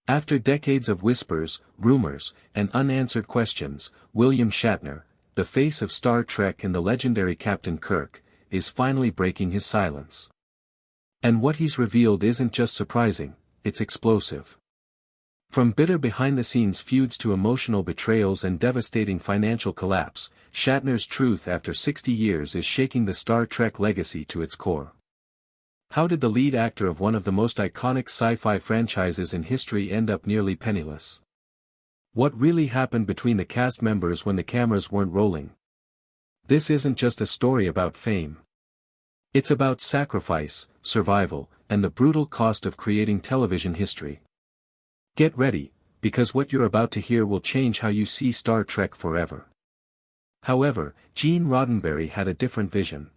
After decades of whispers, rumors, and unanswered questions, William Shatner, the face of Star Trek and the legendary Captain Kirk, is finally breaking his silence. And what he's revealed isn't just surprising, it's explosive. From bitter behind-the-scenes feuds to emotional betrayals and devastating financial collapse, Shatner's truth after 60 years is shaking the Star Trek legacy to its core. How did the lead actor of one of the most iconic sci-fi franchises in history end up nearly penniless? What really happened between the cast members when the cameras weren't rolling? This isn't just a story about fame. It's about sacrifice, survival, and the brutal cost of creating television history. Get ready, because what you're about to hear will change how you see Star Trek forever. However, Gene Roddenberry had a different vision.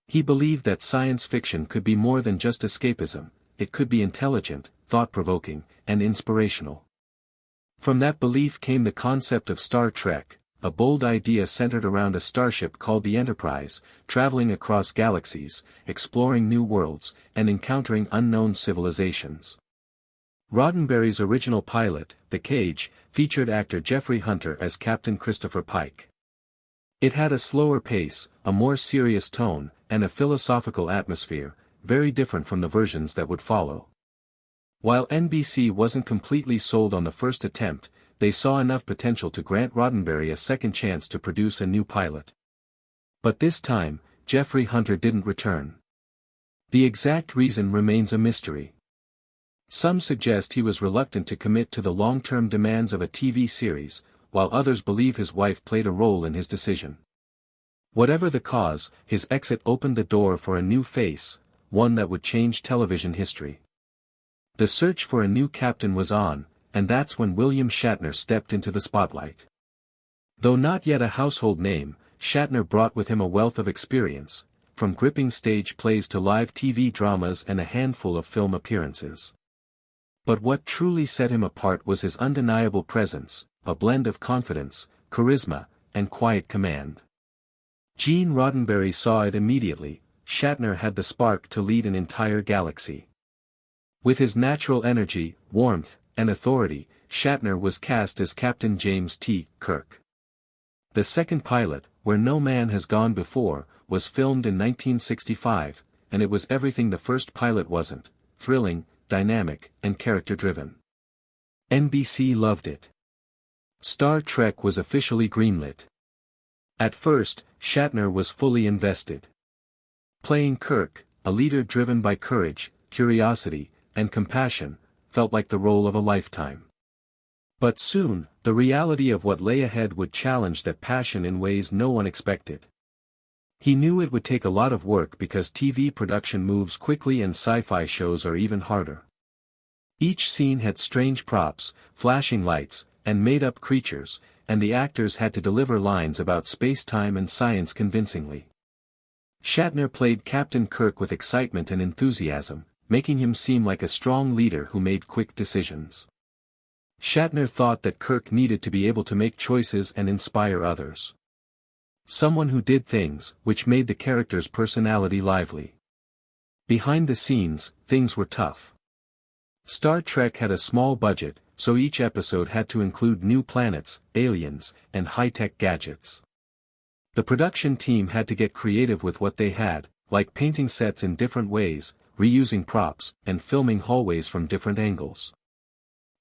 He believed that science fiction could be more than just escapism, it could be intelligent, thought-provoking, and inspirational. From that belief came the concept of Star Trek, a bold idea centered around a starship called the Enterprise, traveling across galaxies, exploring new worlds, and encountering unknown civilizations. Roddenberry's original pilot, The Cage, featured actor Jeffrey Hunter as Captain Christopher Pike. It had a slower pace, a more serious tone, and a philosophical atmosphere, very different from the versions that would follow. While NBC wasn't completely sold on the first attempt, they saw enough potential to grant Roddenberry a second chance to produce a new pilot. But this time, Jeffrey Hunter didn't return. The exact reason remains a mystery. Some suggest he was reluctant to commit to the long-term demands of a TV series, while others believe his wife played a role in his decision. Whatever the cause, his exit opened the door for a new face, one that would change television history. The search for a new captain was on, and that's when William Shatner stepped into the spotlight. Though not yet a household name, Shatner brought with him a wealth of experience, from gripping stage plays to live TV dramas and a handful of film appearances. But what truly set him apart was his undeniable presence, a blend of confidence, charisma, and quiet command. Gene Roddenberry saw it immediately. Shatner had the spark to lead an entire galaxy. With his natural energy, warmth, and authority, Shatner was cast as Captain James T. Kirk. The second pilot, Where No Man Has Gone Before, was filmed in 1965, and it was everything the first pilot wasn't: thrilling, dynamic, and character-driven. NBC loved it. Star Trek was officially greenlit. At first, Shatner was fully invested. Playing Kirk, a leader driven by courage, curiosity, and compassion, felt like the role of a lifetime. But soon, the reality of what lay ahead would challenge that passion in ways no one expected. He knew it would take a lot of work because TV production moves quickly and sci-fi shows are even harder. Each scene had strange props, flashing lights, and made-up creatures, and the actors had to deliver lines about space-time and science convincingly. Shatner played Captain Kirk with excitement and enthusiasm, making him seem like a strong leader who made quick decisions. Shatner thought that Kirk needed to be able to make choices and inspire others. Someone who did things, which made the character's personality lively. Behind the scenes, things were tough. Star Trek had a small budget, so each episode had to include new planets, aliens, and high-tech gadgets. The production team had to get creative with what they had, like painting sets in different ways, reusing props, and filming hallways from different angles.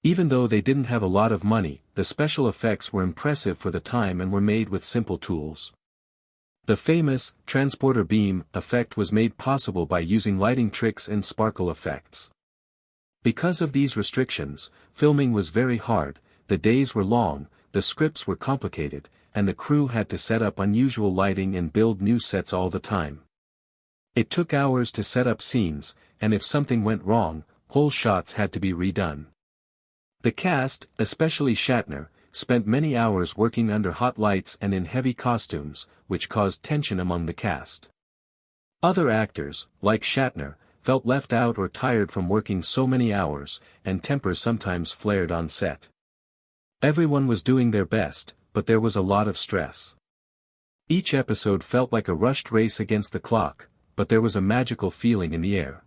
Even though they didn't have a lot of money, the special effects were impressive for the time and were made with simple tools. The famous transporter beam effect was made possible by using lighting tricks and sparkle effects. Because of these restrictions, filming was very hard, the days were long, the scripts were complicated, and the crew had to set up unusual lighting and build new sets all the time. It took hours to set up scenes, and if something went wrong, whole shots had to be redone. The cast, especially Shatner, spent many hours working under hot lights and in heavy costumes, which caused tension among the cast. Other actors, like Shatner, felt left out or tired from working so many hours, and tempers sometimes flared on set. Everyone was doing their best, but there was a lot of stress. Each episode felt like a rushed race against the clock, but there was a magical feeling in the air.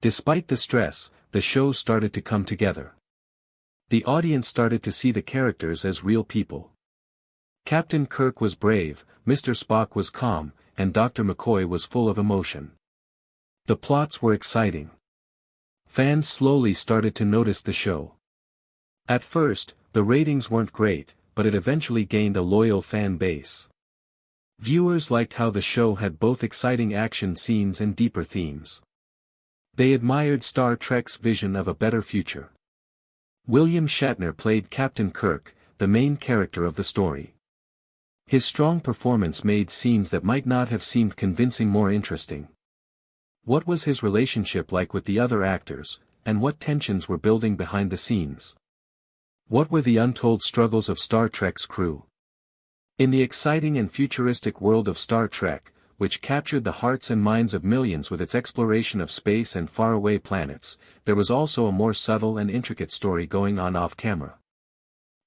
Despite the stress, the show started to come together. The audience started to see the characters as real people. Captain Kirk was brave, Mr. Spock was calm, and Dr. McCoy was full of emotion. The plots were exciting. Fans slowly started to notice the show. At first, the ratings weren't great, but it eventually gained a loyal fan base. Viewers liked how the show had both exciting action scenes and deeper themes. They admired Star Trek's vision of a better future. William Shatner played Captain Kirk, the main character of the story. His strong performance made scenes that might not have seemed convincing more interesting. What was his relationship like with the other actors, and what tensions were building behind the scenes? What were the untold struggles of Star Trek's crew? In the exciting and futuristic world of Star Trek, which captured the hearts and minds of millions with its exploration of space and faraway planets, there was also a more subtle and intricate story going on off-camera.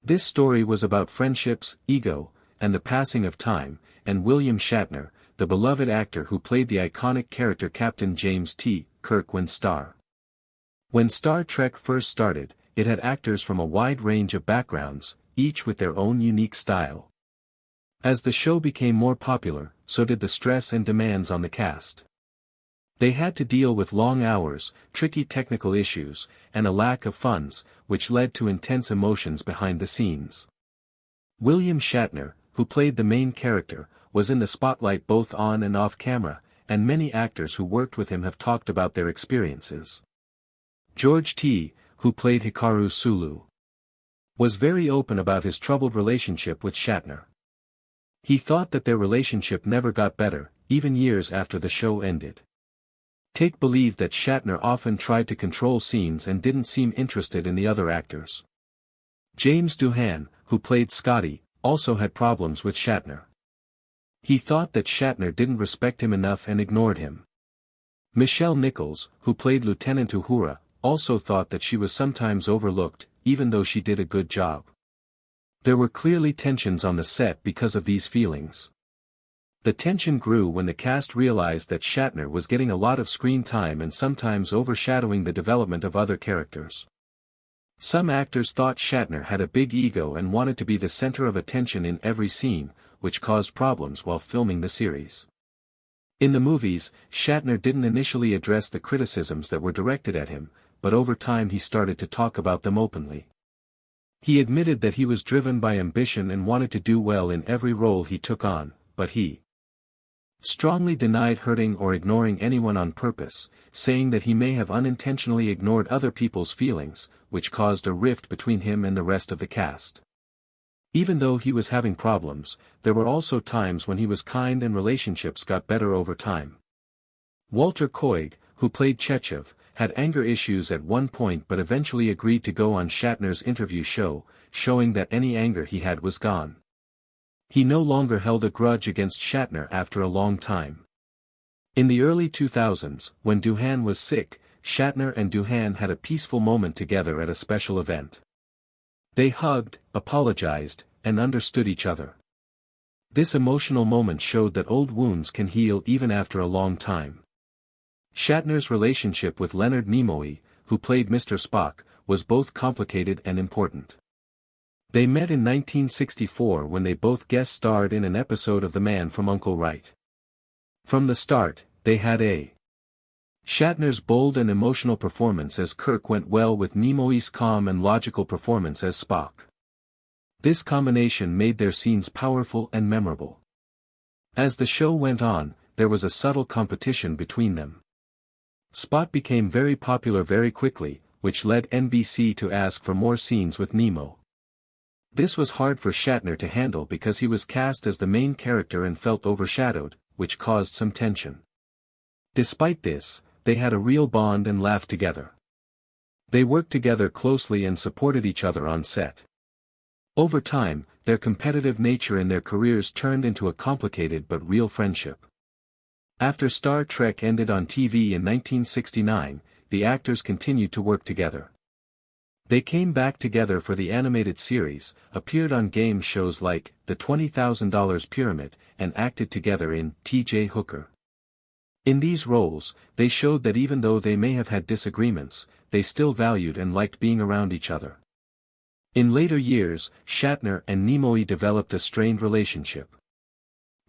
This story was about friendships, ego, and the passing of time, and William Shatner, the beloved actor who played the iconic character Captain James T. Kirk when Star Trek first started, it had actors from a wide range of backgrounds, each with their own unique style. As the show became more popular, so did the stress and demands on the cast. They had to deal with long hours, tricky technical issues, and a lack of funds, which led to intense emotions behind the scenes. William Shatner, who played the main character, was in the spotlight both on and off camera, and many actors who worked with him have talked about their experiences. George T., who played Hikaru Sulu, was very open about his troubled relationship with Shatner. He thought that their relationship never got better, even years after the show ended. Take believed that Shatner often tried to control scenes and didn't seem interested in the other actors. James Doohan, who played Scotty, also had problems with Shatner. He thought that Shatner didn't respect him enough and ignored him. Michelle Nichols, who played Lieutenant Uhura, also thought that she was sometimes overlooked, even though she did a good job. There were clearly tensions on the set because of these feelings. The tension grew when the cast realized that Shatner was getting a lot of screen time and sometimes overshadowing the development of other characters. Some actors thought Shatner had a big ego and wanted to be the center of attention in every scene, which caused problems while filming the series. In the movies, Shatner didn't initially address the criticisms that were directed at him, but over time he started to talk about them openly. He admitted that he was driven by ambition and wanted to do well in every role he took on, but he strongly denied hurting or ignoring anyone on purpose, saying that he may have unintentionally ignored other people's feelings, which caused a rift between him and the rest of the cast. Even though he was having problems, there were also times when he was kind and relationships got better over time. Walter Koenig, who played Chekhov, had anger issues at one point but eventually agreed to go on Shatner's interview show, showing that any anger he had was gone. He no longer held a grudge against Shatner after a long time. In the early 2000s, when Doohan was sick, Shatner and Doohan had a peaceful moment together at a special event. They hugged, apologized, and understood each other. This emotional moment showed that old wounds can heal even after a long time. Shatner's relationship with Leonard Nimoy, who played Mr. Spock, was both complicated and important. They met in 1964 when they both guest starred in an episode of The Man from U.N.C.L.E. Right. From the start, they had a Shatner's bold and emotional performance as Kirk went well with Nimoy's calm and logical performance as Spock. This combination made their scenes powerful and memorable. As the show went on, there was a subtle competition between them. Spock became very popular very quickly, which led NBC to ask for more scenes with Nemo. This was hard for Shatner to handle because he was cast as the main character and felt overshadowed, which caused some tension. Despite this, they had a real bond and laughed together. They worked together closely and supported each other on set. Over time, their competitive nature in their careers turned into a complicated but real friendship. After Star Trek ended on TV in 1969, the actors continued to work together. They came back together for the animated series, appeared on game shows like The $20,000 Pyramid, and acted together in T.J. Hooker. In these roles, they showed that even though they may have had disagreements, they still valued and liked being around each other. In later years, Shatner and Nimoy developed a strained relationship.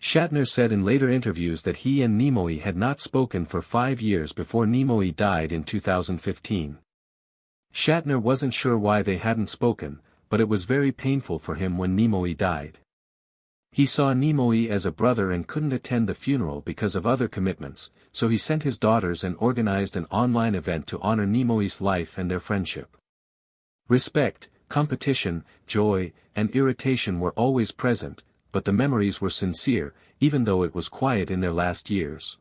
Shatner said in later interviews that he and Nimoy had not spoken for 5 years before Nimoy died in 2015. Shatner wasn't sure why they hadn't spoken, but it was very painful for him when Nimoy died. He saw Nimoy as a brother and couldn't attend the funeral because of other commitments, so he sent his daughters and organized an online event to honor Nimoy's life and their friendship. Respect, competition, joy, and irritation were always present, but the memories were sincere, even though it was quiet in their last years.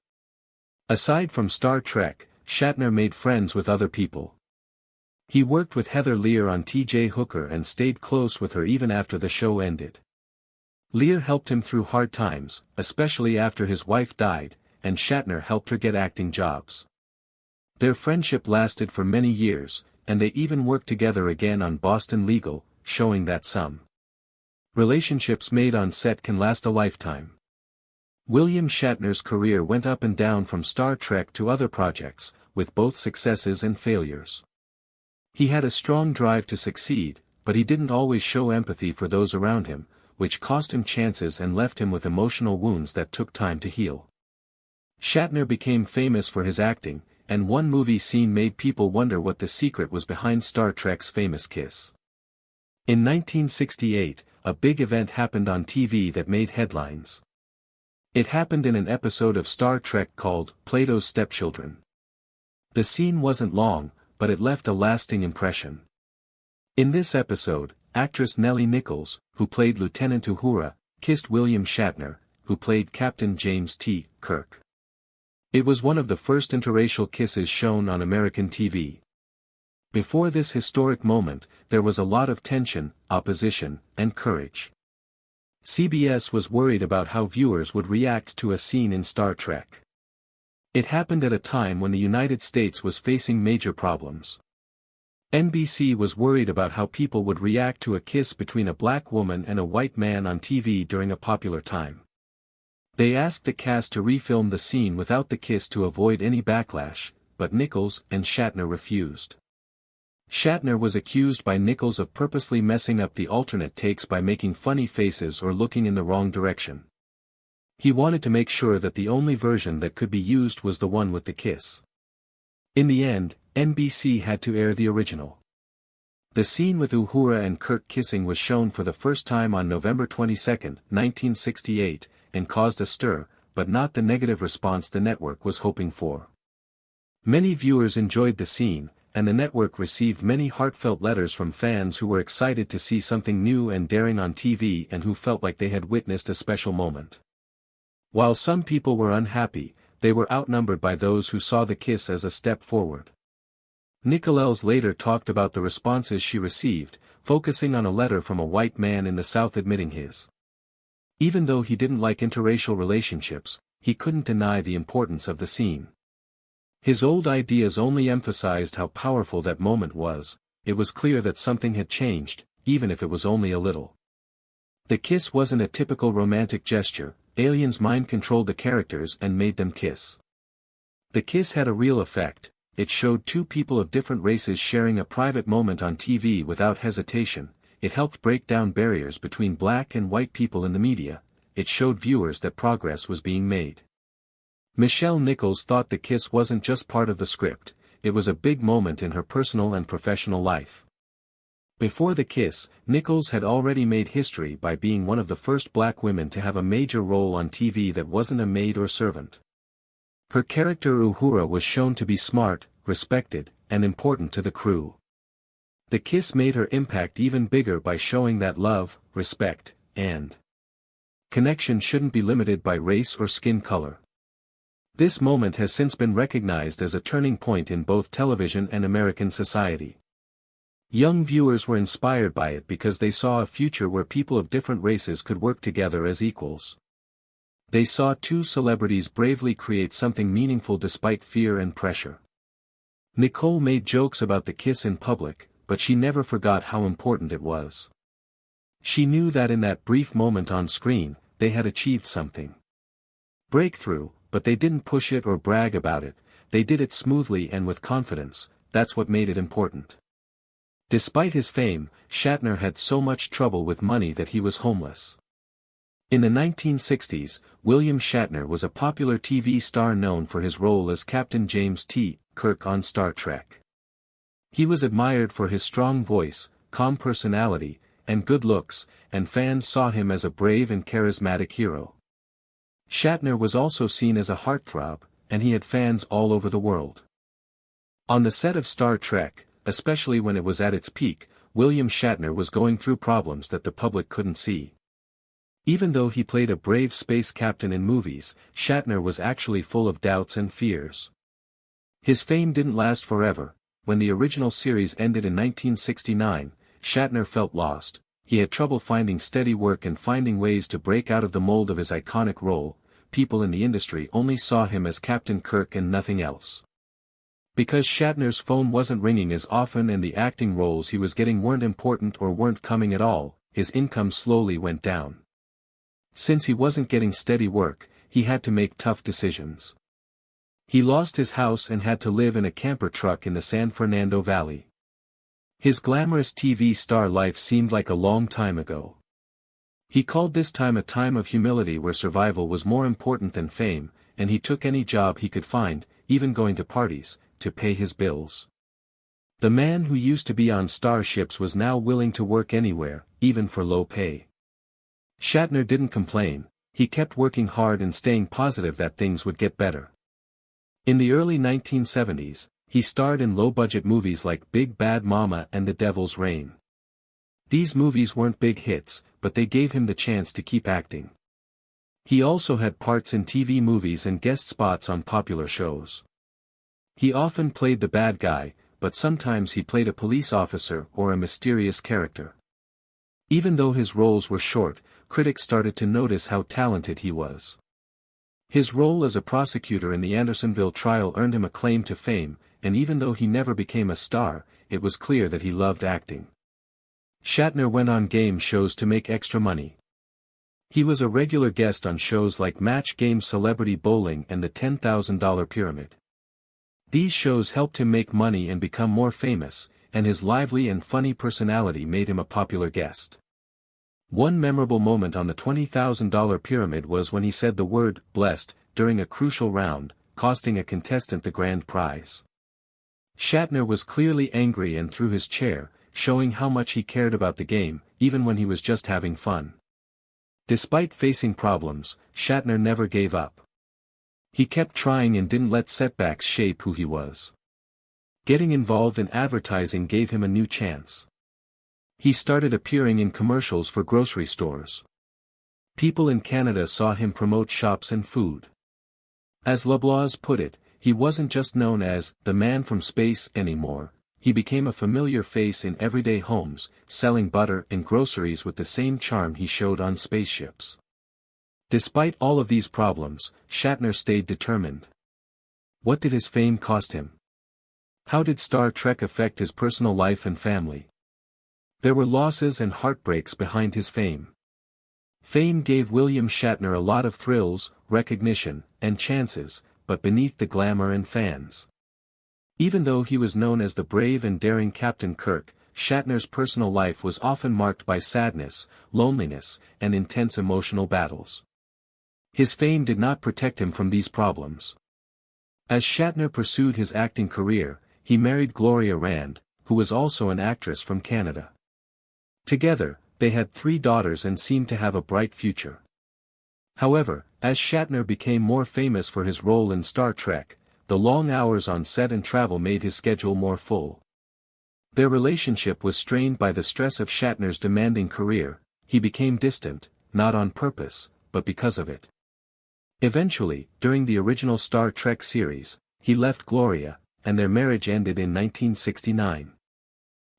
Aside from Star Trek, Shatner made friends with other people. He worked with Heather Lear on T.J. Hooker and stayed close with her even after the show ended. Lear helped him through hard times, especially after his wife died, and Shatner helped her get acting jobs. Their friendship lasted for many years, and they even worked together again on Boston Legal, showing that some relationships made on set can last a lifetime. William Shatner's career went up and down from Star Trek to other projects, with both successes and failures. He had a strong drive to succeed, but he didn't always show empathy for those around him, which cost him chances and left him with emotional wounds that took time to heal. Shatner became famous for his acting, and one movie scene made people wonder what the secret was behind Star Trek's famous kiss. In 1968, a big event happened on TV that made headlines. It happened in an episode of Star Trek called Plato's Stepchildren. The scene wasn't long, but it left a lasting impression. In this episode, actress Nellie Nichols, who played Lieutenant Uhura, kissed William Shatner, who played Captain James T. Kirk. It was one of the first interracial kisses shown on American TV. Before this historic moment, there was a lot of tension, opposition, and courage. CBS was worried about how viewers would react to a scene in Star Trek. It happened at a time when the United States was facing major problems. NBC was worried about how people would react to a kiss between a black woman and a white man on TV during a popular time. They asked the cast to refilm the scene without the kiss to avoid any backlash, but Nichols and Shatner refused. Shatner was accused by Nichols of purposely messing up the alternate takes by making funny faces or looking in the wrong direction. He wanted to make sure that the only version that could be used was the one with the kiss. In the end, NBC had to air the original. The scene with Uhura and Kirk kissing was shown for the first time on November 22, 1968, and caused a stir, but not the negative response the network was hoping for. Many viewers enjoyed the scene, and the network received many heartfelt letters from fans who were excited to see something new and daring on TV and who felt like they had witnessed a special moment. While some people were unhappy, they were outnumbered by those who saw the kiss as a step forward. Nichols later talked about the responses she received, focusing on a letter from a white man in the South admitting his. Even though he didn't like interracial relationships, he couldn't deny the importance of the scene. His old ideas only emphasized how powerful that moment was. It was clear that something had changed, even if it was only a little. The kiss wasn't a typical romantic gesture, aliens mind-controlled the characters and made them kiss. The kiss had a real effect. It showed two people of different races sharing a private moment on TV without hesitation. It helped break down barriers between black and white people in the media. It showed viewers that progress was being made. Michelle Nichols thought the kiss wasn't just part of the script, it was a big moment in her personal and professional life. Before the kiss, Nichols had already made history by being one of the first black women to have a major role on TV that wasn't a maid or servant. Her character Uhura was shown to be smart, respected, and important to the crew. The kiss made her impact even bigger by showing that love, respect, and connection shouldn't be limited by race or skin color. This moment has since been recognized as a turning point in both television and American society. Young viewers were inspired by it because they saw a future where people of different races could work together as equals. They saw two celebrities bravely create something meaningful despite fear and pressure. Nicole made jokes about the kiss in public, but she never forgot how important it was. She knew that in that brief moment on screen, they had achieved something. Breakthrough, but they didn't push it or brag about it, they did it smoothly and with confidence. That's what made it important. Despite his fame, Shatner had so much trouble with money that he was homeless. In the 1960s, William Shatner was a popular TV star known for his role as Captain James T. Kirk on Star Trek. He was admired for his strong voice, calm personality, and good looks, and fans saw him as a brave and charismatic hero. Shatner was also seen as a heartthrob, and he had fans all over the world. On the set of Star Trek, especially when it was at its peak, William Shatner was going through problems that the public couldn't see. Even though he played a brave space captain in movies, Shatner was actually full of doubts and fears. His fame didn't last forever. When the original series ended in 1969, Shatner felt lost. He had trouble finding steady work and finding ways to break out of the mold of his iconic role. People in the industry only saw him as Captain Kirk and nothing else. Because Shatner's phone wasn't ringing as often and the acting roles he was getting weren't important or weren't coming at all, his income slowly went down. Since he wasn't getting steady work, he had to make tough decisions. He lost his house and had to live in a camper truck in the San Fernando Valley. His glamorous TV star life seemed like a long time ago. He called this time a time of humility where survival was more important than fame, and he took any job he could find, even going to parties, to pay his bills. The man who used to be on starships was now willing to work anywhere, even for low pay. Shatner didn't complain, he kept working hard and staying positive that things would get better. In the early 1970s, he starred in low-budget movies like Big Bad Mama and The Devil's Rain. These movies weren't big hits, but they gave him the chance to keep acting. He also had parts in TV movies and guest spots on popular shows. He often played the bad guy, but sometimes he played a police officer or a mysterious character. Even though his roles were short, critics started to notice how talented he was. His role as a prosecutor in the Andersonville trial earned him a claim to fame, and even though he never became a star, it was clear that he loved acting. Shatner went on game shows to make extra money. He was a regular guest on shows like Match Game Celebrity Bowling and the $10,000 Pyramid. These shows helped him make money and become more famous, and his lively and funny personality made him a popular guest. One memorable moment on the $20,000 pyramid was when he said the word, blessed, during a crucial round, costing a contestant the grand prize. Shatner was clearly angry and threw his chair, showing how much he cared about the game, even when he was just having fun. Despite facing problems, Shatner never gave up. He kept trying and didn't let setbacks shape who he was. Getting involved in advertising gave him a new chance. He started appearing in commercials for grocery stores. People in Canada saw him promote shops and food. As Loblaws put it, he wasn't just known as the man from space anymore, he became a familiar face in everyday homes, selling butter and groceries with the same charm he showed on spaceships. Despite all of these problems, Shatner stayed determined. What did his fame cost him? How did Star Trek affect his personal life and family? There were losses and heartbreaks behind his fame. Fame gave William Shatner a lot of thrills, recognition, and chances, but beneath the glamour and fans. Even though he was known as the brave and daring Captain Kirk, Shatner's personal life was often marked by sadness, loneliness, and intense emotional battles. His fame did not protect him from these problems. As Shatner pursued his acting career, he married Gloria Rand, who was also an actress from Canada. Together, they had 3 daughters and seemed to have a bright future. However, as Shatner became more famous for his role in Star Trek, the long hours on set and travel made his schedule more full. Their relationship was strained by the stress of Shatner's demanding career. He became distant, not on purpose, but because of it. Eventually, during the original Star Trek series, he left Gloria, and their marriage ended in 1969.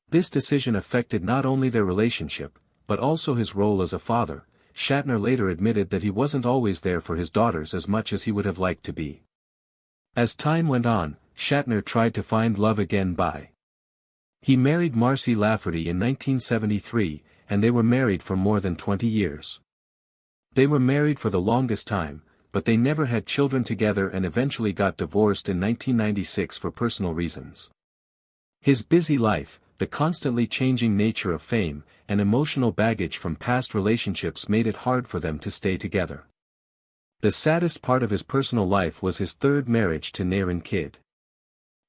This decision affected not only their relationship, but also his role as a father. Shatner later admitted that he wasn't always there for his daughters as much as he would have liked to be. As time went on, Shatner tried to find love again He married Marcy Lafferty in 1973, and they were married for more than 20 years. They were married for the longest time, but they never had children together and eventually got divorced in 1996 for personal reasons. His busy life, the the constantly changing nature of fame, and emotional baggage from past relationships made it hard for them to stay together. The saddest part of his personal life was his third marriage to Naren Kidd.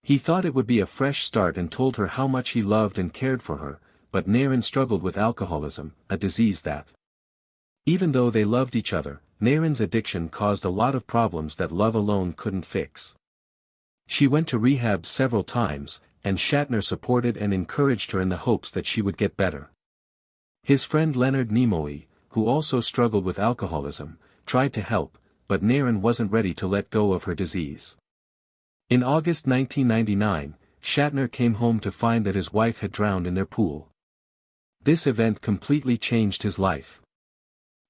He thought it would be a fresh start and told her how much he loved and cared for her, but Naren struggled with alcoholism, a disease that. Even though they loved each other, Naren's addiction caused a lot of problems that love alone couldn't fix. She went to rehab several times, and Shatner supported and encouraged her in the hopes that she would get better. His friend Leonard Nimoy, who also struggled with alcoholism, tried to help, but Naren wasn't ready to let go of her disease. In August 1999, Shatner came home to find that his wife had drowned in their pool. This event completely changed his life.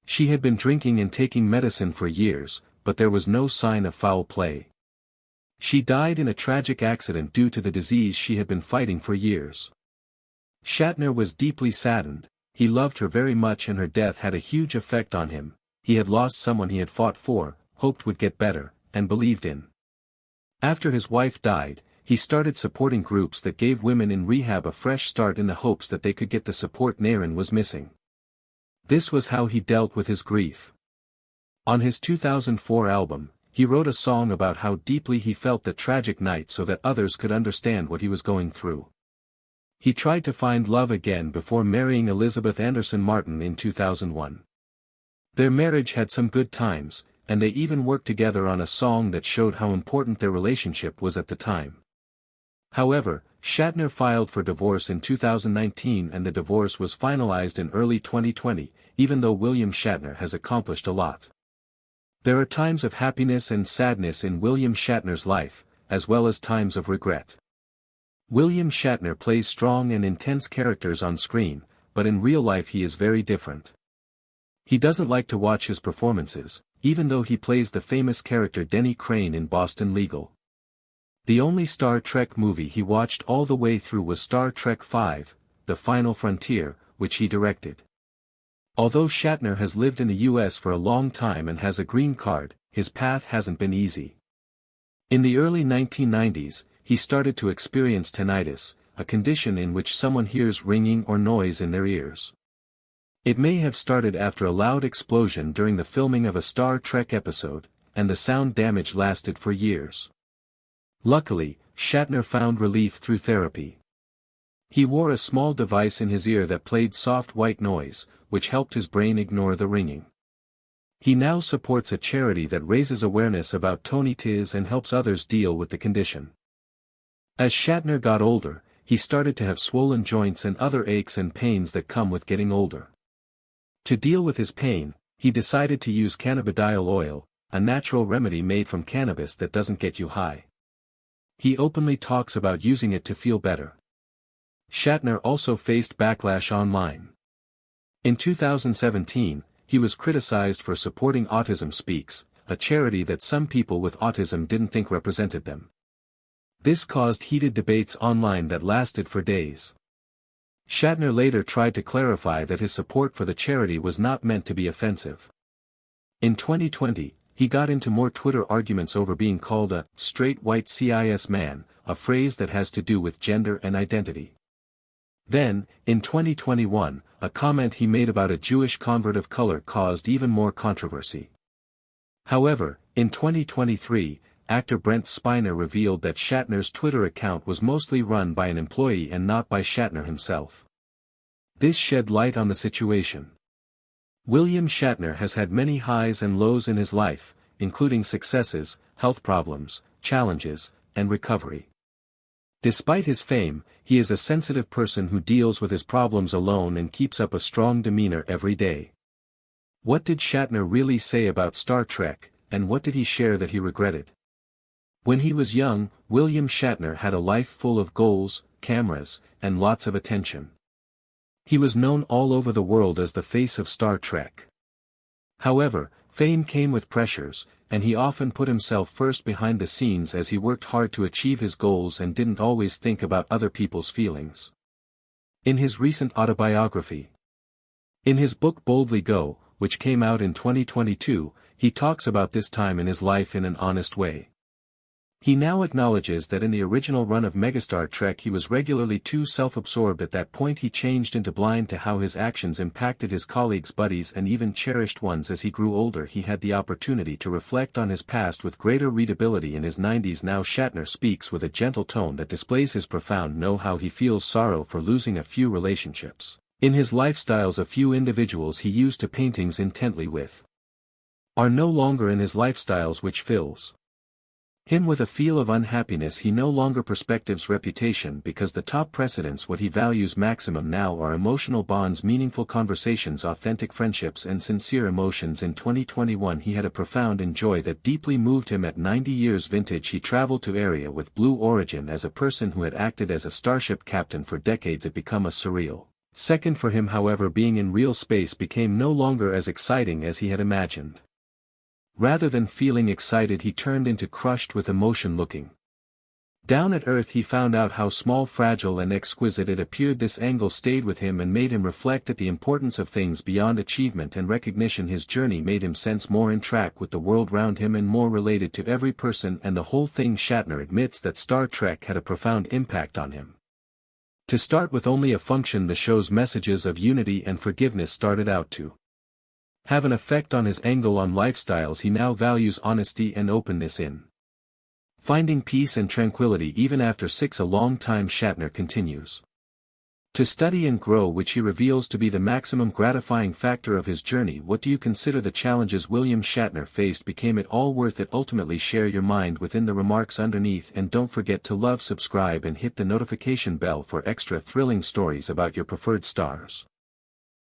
She had been drinking and taking medicine for years, but there was no sign of foul play. She died in a tragic accident due to the disease she had been fighting for years. Shatner was deeply saddened. He loved her very much and her death had a huge effect on him. He had lost someone he had fought for, hoped would get better, and believed in. After his wife died, he started supporting groups that gave women in rehab a fresh start in the hopes that they could get the support Naren was missing. This was how he dealt with his grief. On his 2004 album, he wrote a song about how deeply he felt that tragic night so that others could understand what he was going through. He tried to find love again before marrying Elizabeth Anderson Martin in 2001. Their marriage had some good times, and they even worked together on a song that showed how important their relationship was at the time. However, Shatner filed for divorce in 2019 and the divorce was finalized in early 2020, even though William Shatner has accomplished a lot. There are times of happiness and sadness in William Shatner's life, as well as times of regret. William Shatner plays strong and intense characters on screen, but in real life he is very different. He doesn't like to watch his performances, even though he plays the famous character Denny Crane in Boston Legal. The only Star Trek movie he watched all the way through was Star Trek V, The Final Frontier, which he directed. Although Shatner has lived in the US for a long time and has a green card, his path hasn't been easy. In the early 1990s, he started to experience tinnitus, a condition in which someone hears ringing or noise in their ears. It may have started after a loud explosion during the filming of a Star Trek episode, and the sound damage lasted for years. Luckily, Shatner found relief through therapy. He wore a small device in his ear that played soft white noise, which helped his brain ignore the ringing. He now supports a charity that raises awareness about tinnitus and helps others deal with the condition. As Shatner got older, he started to have swollen joints and other aches and pains that come with getting older. To deal with his pain, he decided to use cannabidiol oil, a natural remedy made from cannabis that doesn't get you high. He openly talks about using it to feel better. Shatner also faced backlash online. In 2017, he was criticized for supporting Autism Speaks, a charity that some people with autism didn't think represented them. This caused heated debates online that lasted for days. Shatner later tried to clarify that his support for the charity was not meant to be offensive. In 2020, he got into more Twitter arguments over being called a straight white cis man, a phrase that has to do with gender and identity. Then, in 2021, a comment he made about a Jewish convert of color caused even more controversy. However, in 2023, actor Brent Spiner revealed that Shatner's Twitter account was mostly run by an employee and not by Shatner himself. This shed light on the situation. William Shatner has had many highs and lows in his life, including successes, health problems, challenges, and recovery. Despite his fame, he is a sensitive person who deals with his problems alone and keeps up a strong demeanor every day. What did Shatner really say about Star Trek, and what did he share that he regretted? When he was young, William Shatner had a life full of goals, cameras, and lots of attention. He was known all over the world as the face of Star Trek. However, fame came with pressures, and he often put himself first behind the scenes as he worked hard to achieve his goals and didn't always think about other people's feelings. In his recent autobiography, in his book Boldly Go, which came out in 2022, he talks about this time in his life in an honest way. He now acknowledges that in the original run of Megastar Trek he was regularly too self-absorbed. At that point he changed into blind to how his actions impacted his colleagues, buddies and even cherished ones. As he grew older he had the opportunity to reflect on his past with greater readability. In his 90s now Shatner speaks with a gentle tone that displays his profound know-how. He feels sorrow for losing a few relationships in his lifestyles. A few individuals he used to paintings intently with are no longer in his lifestyles, which fills him with a feel of unhappiness. He no longer perspectives reputation because the top precedence what he values maximum now are emotional bonds, meaningful conversations, authentic friendships and sincere emotions. In 2021 he had a profound joy that deeply moved him. At 90 years vintage he traveled to Area with Blue Origin. As a person who had acted as a starship captain for decades it became a surreal second for him. However, being in real space became no longer as exciting as he had imagined. Rather than feeling excited he turned into crushed with emotion. Looking down at Earth he found out how small, fragile and exquisite it appeared. This angle stayed with him and made him reflect at the importance of things beyond achievement and recognition. His journey made him sense more in track with the world around him and more related to every person and the whole thing. Shatner admits that Star Trek had a profound impact on him. To start with only a function, the show's messages of unity and forgiveness started out to have an effect on his angle on lifestyles. He now values honesty and openness in finding peace and tranquility even after 6 a long time. Shatner continues to study and grow, which he reveals to be the maximum gratifying factor of his journey. What do you consider the challenges William Shatner faced? Became it all worth it? Ultimately share your mind within the remarks underneath and don't forget to love, subscribe and hit the notification bell for extra thrilling stories about your preferred stars.